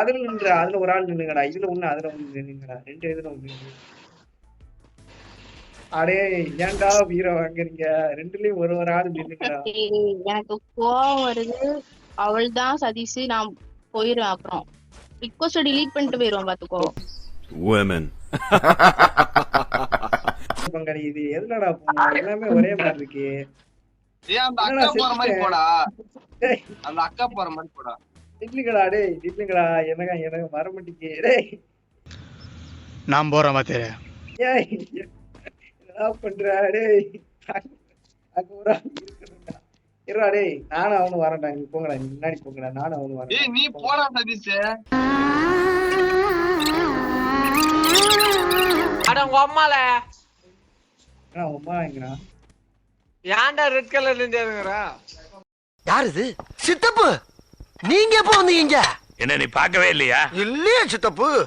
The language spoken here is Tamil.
அதுல நின்று அதுல ஒரு ஆள் நின்னுங்கடா, இதுல ஒண்ணு அதுல ஒண்ணு நின்னுங்கடா, 2 இதுல ஒண்ணு. அடே ஏன்டா வீர வாங்குறீங்க, 2லயும் ஒரு ஆள் நின்னுங்கடா. எனக்கு கோவம் வருது. அவள் தான் சதீஷ். நான் போயிருவேன். அப்புறம் ரிக்வஸ்ட் delete பண்ணிட்டு போயிருவேன் பாத்துக்கோ. women பங்காளி இது எதுலடா போனோம், எல்லாமே ஒரே மாதிரி இருக்கு. அந்த அக்கா போற மாதிரி போடா, அந்த அக்கா போற மாதிரி போடா. நில்லுங்கடா டேய், நில்லுங்கடா. எனக்கு வர மாட்டேங்குது டேய். நான் போறேன் பாத்தே. ஏய் என்னடா பண்ற டேய், அங்க ஒரு ஆள் இருக்கணும்டா. இருடா டேய், நானும் அவனும் வரேன்டா, நீ போங்கடா, நீ முன்னாடி போங்கடா, நானும் அவனும் வரேன். ஏய் நீ போடா சதீஷ். அட உங்க அம்மால உமா எங்கடா? ஏன்டா ரெட் கலர்ல இருந்தேங்கறா? யார் இது? சித்தப்பு, நீங்க எப்போ வந்தீங்க? என்ன நீ பார்க்கவே இல்லையா? இல்லையே சித்தப்பு.